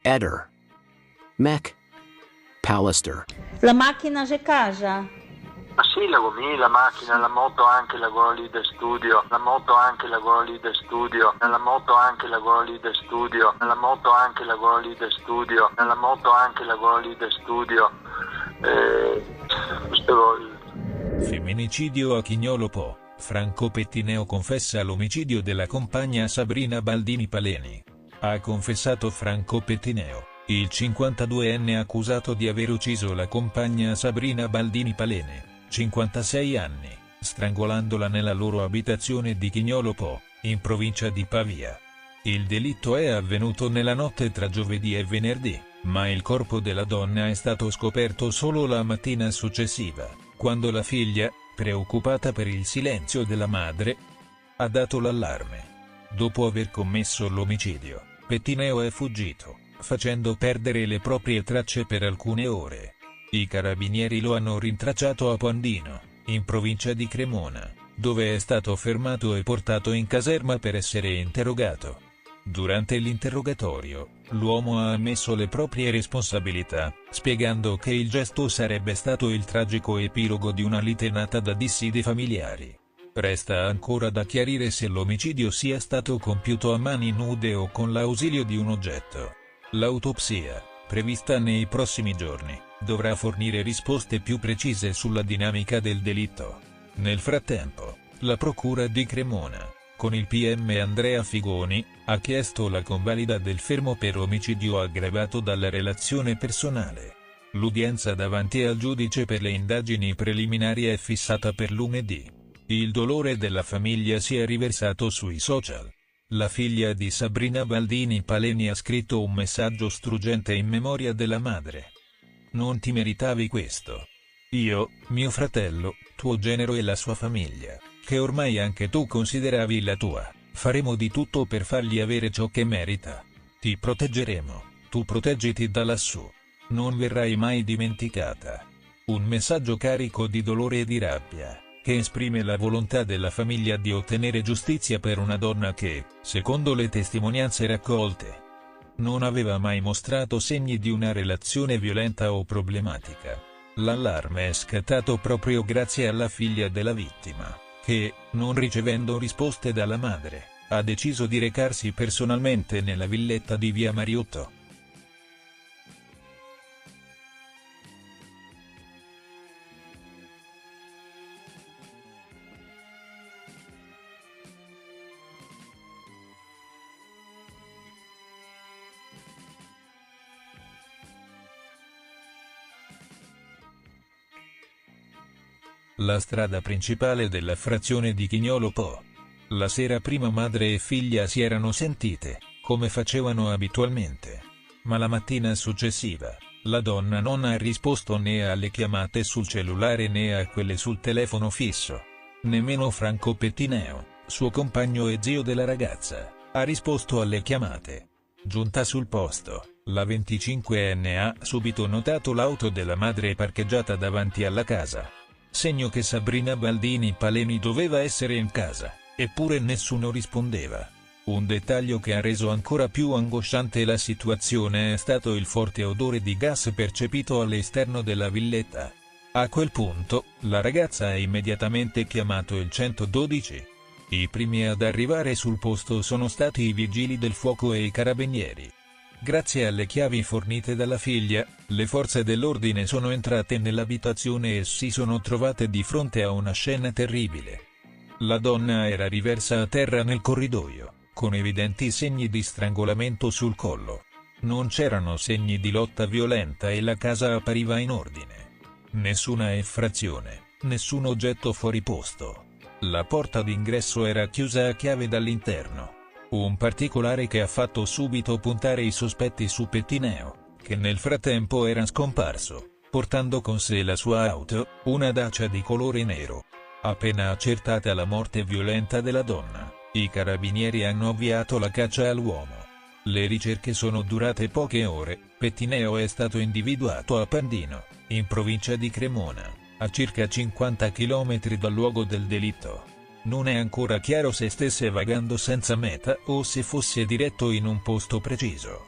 Eder. Mech. Pallister. La macchina c'è casa? Ma sì, la gomì, la macchina, la moto anche la lì da studio, la moto anche la lì da studio, nella moto anche la lì da studio, nella moto anche la lì da studio, nella moto anche la lì da studio. Femminicidio a Chignolo Po. Franco Pettineo confessa l'omicidio della compagna Sabrina Baldini Paleni. Ha confessato Franco Pettineo, il 52enne accusato di aver ucciso la compagna Sabrina Baldini Paleni, 56 anni, strangolandola nella loro abitazione di Chignolo Po, in provincia di Pavia. Il delitto è avvenuto nella notte tra giovedì e venerdì, ma il corpo della donna è stato scoperto solo la mattina successiva, quando la figlia, preoccupata per il silenzio della madre, ha dato l'allarme. Dopo aver commesso l'omicidio, Pettineo è fuggito, facendo perdere le proprie tracce per alcune ore. I carabinieri lo hanno rintracciato a Pandino, in provincia di Cremona, dove è stato fermato e portato in caserma per essere interrogato. Durante l'interrogatorio, l'uomo ha ammesso le proprie responsabilità, spiegando che il gesto sarebbe stato il tragico epilogo di una lite nata da dissidi familiari. Resta ancora da chiarire se l'omicidio sia stato compiuto a mani nude o con l'ausilio di un oggetto. L'autopsia, prevista nei prossimi giorni, dovrà fornire risposte più precise sulla dinamica del delitto. Nel frattempo, la Procura di Cremona, con il PM Andrea Figoni, ha chiesto la convalida del fermo per omicidio aggravato dalla relazione personale. L'udienza davanti al giudice per le indagini preliminari è fissata per lunedì. Il dolore della famiglia si è riversato sui social. La figlia di Sabrina Baldini Paleni ha scritto un messaggio struggente in memoria della madre. Non ti meritavi questo. Io, mio fratello, tuo genero e la sua famiglia, che ormai anche tu consideravi la tua, faremo di tutto per fargli avere ciò che merita. Ti proteggeremo, tu proteggiti da lassù. Non verrai mai dimenticata. Un messaggio carico di dolore e di rabbia, che esprime la volontà della famiglia di ottenere giustizia per una donna che, secondo le testimonianze raccolte, non aveva mai mostrato segni di una relazione violenta o problematica. L'allarme è scattato proprio grazie alla figlia della vittima, che, non ricevendo risposte dalla madre, ha deciso di recarsi personalmente nella villetta di via Mariotto. La strada principale della frazione di Chignolo Po. La sera prima madre e figlia si erano sentite, come facevano abitualmente. Ma la mattina successiva, la donna non ha risposto né alle chiamate sul cellulare né a quelle sul telefono fisso. Nemmeno Franco Pettineo, suo compagno e zio della ragazza, ha risposto alle chiamate. Giunta sul posto, la 25enne ha subito notato l'auto della madre parcheggiata davanti alla casa. Segno che Sabrina Baldini Paleni doveva essere in casa, eppure nessuno rispondeva. Un dettaglio che ha reso ancora più angosciante la situazione è stato il forte odore di gas percepito all'esterno della villetta. A quel punto, la ragazza ha immediatamente chiamato il 112. I primi ad arrivare sul posto sono stati i vigili del fuoco e i carabinieri. Grazie alle chiavi fornite dalla figlia, le forze dell'ordine sono entrate nell'abitazione e si sono trovate di fronte a una scena terribile. La donna era riversa a terra nel corridoio, con evidenti segni di strangolamento sul collo. Non c'erano segni di lotta violenta e la casa appariva in ordine. Nessuna effrazione, nessun oggetto fuori posto. La porta d'ingresso era chiusa a chiave dall'interno. Un particolare che ha fatto subito puntare i sospetti su Pettineo, che nel frattempo era scomparso, portando con sé la sua auto, una Dacia di colore nero. Appena accertata la morte violenta della donna, i carabinieri hanno avviato la caccia all'uomo. Le ricerche sono durate poche ore. Pettineo è stato individuato a Pandino, in provincia di Cremona, a circa 50 km dal luogo del delitto. Non è ancora chiaro se stesse vagando senza meta o se fosse diretto in un posto preciso.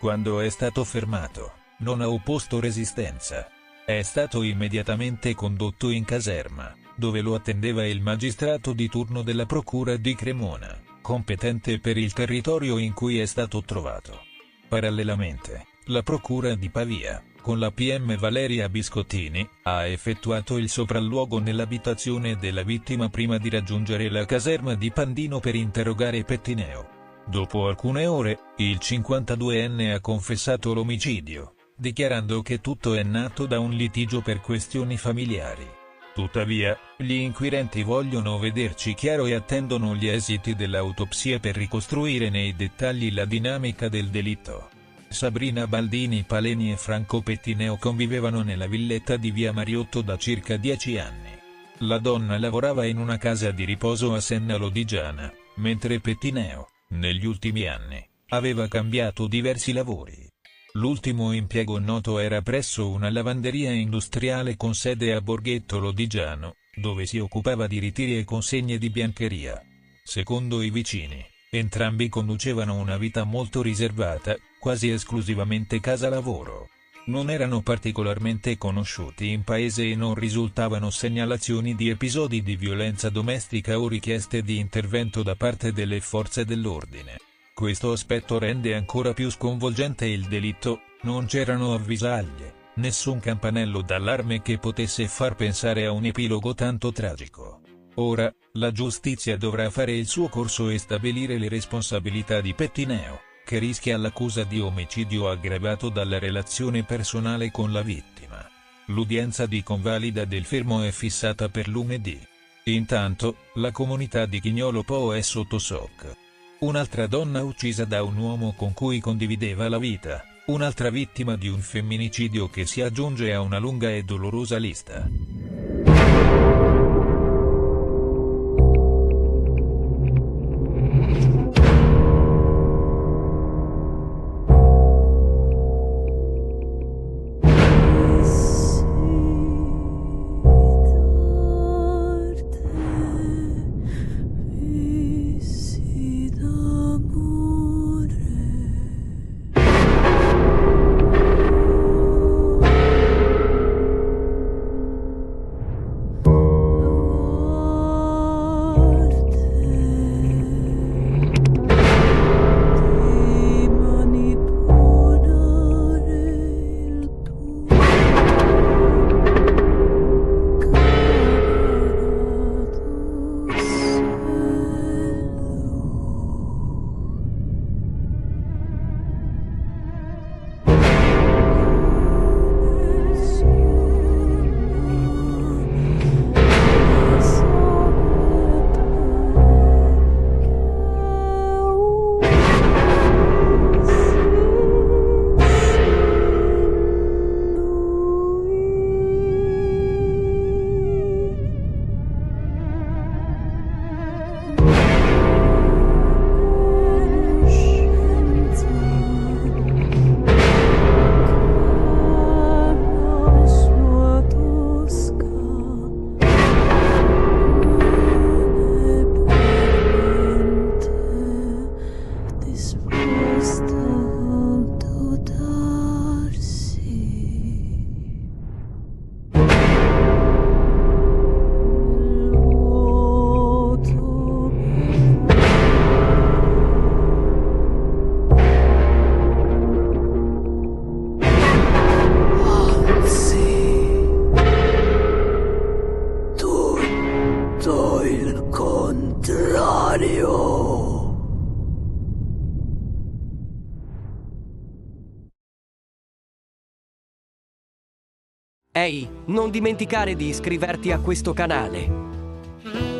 Quando è stato fermato, non ha opposto resistenza. È stato immediatamente condotto in caserma, dove lo attendeva il magistrato di turno della procura di Cremona, competente per il territorio in cui è stato trovato. Parallelamente, la procura di Pavia, con la PM Valeria Biscottini, ha effettuato il sopralluogo nell'abitazione della vittima prima di raggiungere la caserma di Pandino per interrogare Pettineo. Dopo alcune ore, il 52enne ha confessato l'omicidio, dichiarando che tutto è nato da un litigio per questioni familiari. Tuttavia, gli inquirenti vogliono vederci chiaro e attendono gli esiti dell'autopsia per ricostruire nei dettagli la dinamica del delitto. Sabrina Baldini Paleni e Franco Pettineo convivevano nella villetta di via Mariotto da circa 10 anni. La donna lavorava in una casa di riposo a Senna Lodigiana, mentre Pettineo, negli ultimi anni, aveva cambiato diversi lavori. L'ultimo impiego noto era presso una lavanderia industriale con sede a Borghetto Lodigiano, dove si occupava di ritiri e consegne di biancheria. Secondo i vicini, entrambi conducevano una vita molto riservata, quasi esclusivamente casa-lavoro. Non erano particolarmente conosciuti in paese e non risultavano segnalazioni di episodi di violenza domestica o richieste di intervento da parte delle forze dell'ordine. Questo aspetto rende ancora più sconvolgente il delitto: non c'erano avvisaglie, nessun campanello d'allarme che potesse far pensare a un epilogo tanto tragico. Ora, la giustizia dovrà fare il suo corso e stabilire le responsabilità di Pettineo, che rischia l'accusa di omicidio aggravato dalla relazione personale con la vittima. L'udienza di convalida del fermo è fissata per lunedì. Intanto, la comunità di Chignolo Po è sotto shock. Un'altra donna uccisa da un uomo con cui condivideva la vita, un'altra vittima di un femminicidio che si aggiunge a una lunga e dolorosa lista. Ehi, non dimenticare di iscriverti a questo canale.